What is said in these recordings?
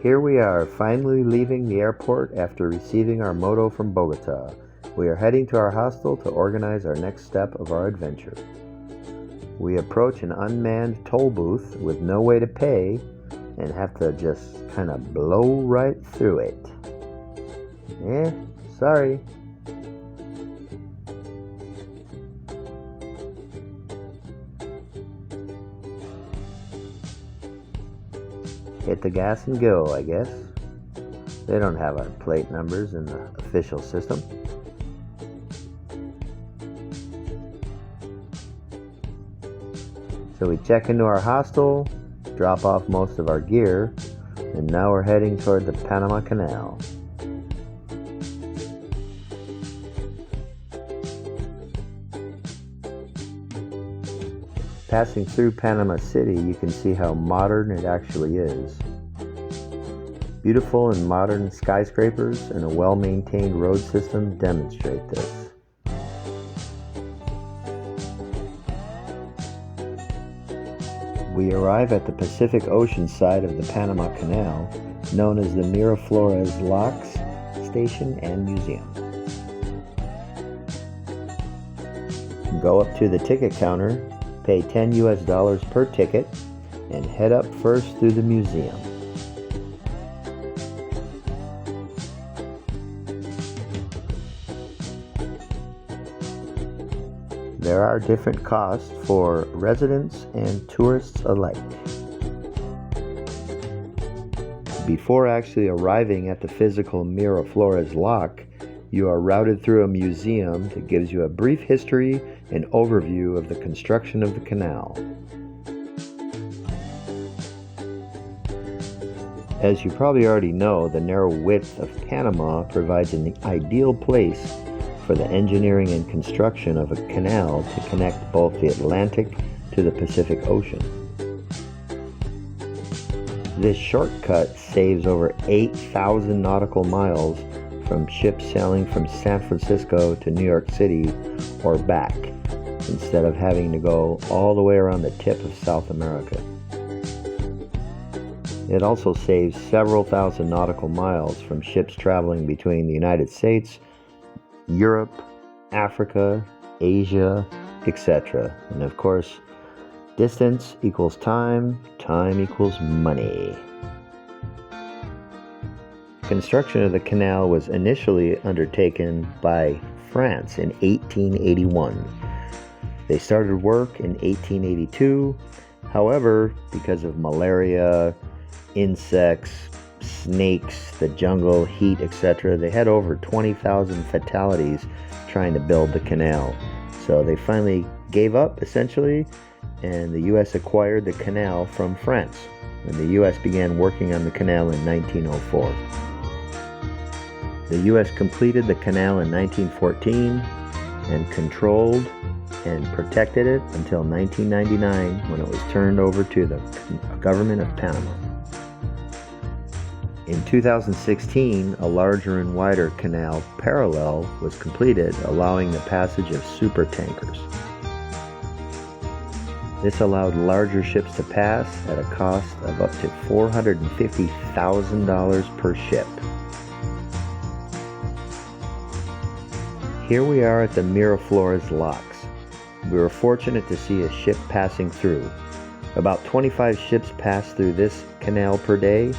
Here we are, finally leaving the airport after receiving our moto from Bogota. We are heading to our hostel to organize our next step of our adventure. We approach an unmanned toll booth with no way to pay and have to just kind of blow right through it. Sorry. Hit the gas and go, I guess. They don't have our plate numbers in the official system. So we check into our hostel, drop off most of our gear, and now we're heading toward the Panama Canal. Passing through Panama City, you can see how modern it actually is. Beautiful and modern skyscrapers and a well-maintained road system demonstrate this. We arrive at the Pacific Ocean side of the Panama Canal, known as the Miraflores Locks Station and Museum. Go up to the ticket counter, pay $10 per ticket, and head up first through the museum. There are different costs for residents and tourists alike. Before actually arriving at the physical Miraflores Lock, you are routed through a museum that gives you a brief history and overview of the construction of the canal. As you probably already know, the narrow width of Panama provides an ideal place for the engineering and construction of a canal to connect both the Atlantic to the Pacific Ocean. This shortcut saves over 8,000 nautical miles from ships sailing from San Francisco to New York City or back, instead of having to go all the way around the tip of South America. It also saves several thousand nautical miles from ships traveling between the United States, Europe, Africa, Asia, etc. And of course, distance equals time, time equals money. Construction of the canal was initially undertaken by France in 1881. They started work in 1882. However, because of malaria, insects, snakes, the jungle, heat, etc., they had over 20,000 fatalities trying to build the canal. So they finally gave up, essentially, and the U.S. acquired the canal from France. And the U.S. began working on the canal in 1904. The U.S. completed the canal in 1914 and controlled and protected it until 1999, when it was turned over to the government of Panama. In 2016, a larger and wider canal parallel was completed, allowing the passage of supertankers. This allowed larger ships to pass at a cost of up to $450,000 per ship. Here we are at the Miraflores Locks. We were fortunate to see a ship passing through. About 25 ships pass through this canal per day,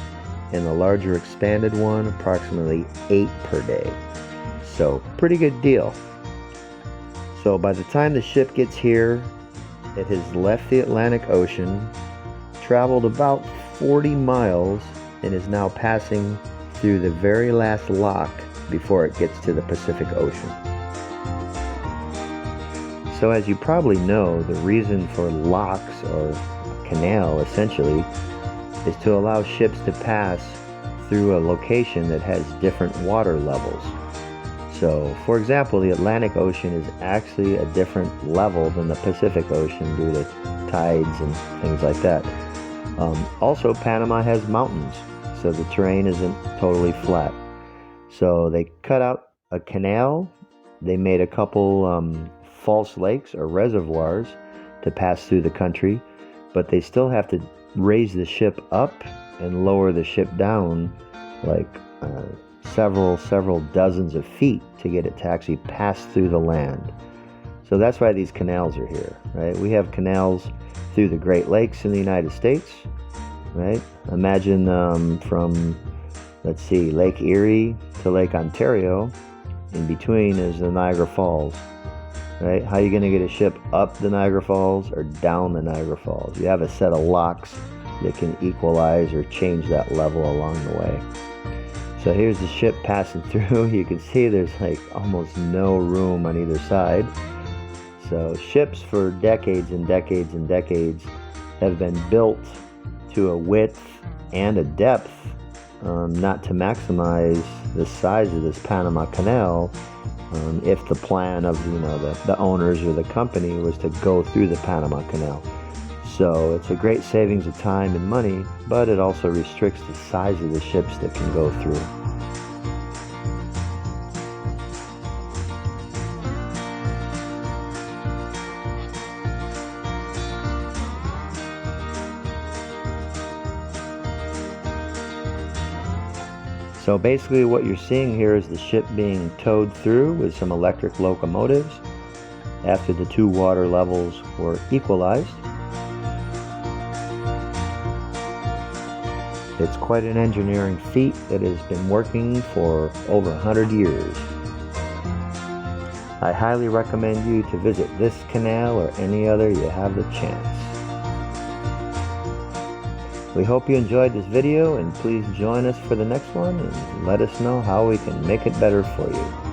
and the larger expanded one approximately 8 per day. So pretty good deal. So by the time the ship gets here, it has left the Atlantic Ocean, traveled about 40 miles, and is now passing through the very last lock before it gets to the Pacific Ocean. So as you probably know, the reason for locks, or canal essentially, is to allow ships to pass through a location that has different water levels. So, for example, the Atlantic Ocean is actually a different level than the Pacific Ocean due to tides and things like that. Also, Panama has mountains, so the terrain isn't totally flat. So they cut out a canal, they made a couple false lakes or reservoirs to pass through the country, but they still have to raise the ship up and lower the ship down like several dozens of feet to get it to actually pass through the land. So that's why these canals are here, right? We have canals through the Great Lakes in the United States, right? Imagine from, let's see, Lake Erie to Lake Ontario. In between is the Niagara Falls, right? How are you going to get a ship up the Niagara Falls or down the Niagara Falls? You have a set of locks that can equalize or change that level along the way. So here's the ship passing through. You can see there's like almost no room on either side. So ships for decades and decades and decades have been built to a width and a depth, not to maximize the size of this Panama Canal, if the plan of the owners or the company was to go through the Panama Canal. So it's a great savings of time and money, but it also restricts the size of the ships that can go through. So basically what you're seeing here is the ship being towed through with some electric locomotives after the two water levels were equalized. It's quite an engineering feat that has been working for over 100 years. I highly recommend you to visit this canal or any other you have the chance. We hope you enjoyed this video, and please join us for the next one and let us know how we can make it better for you.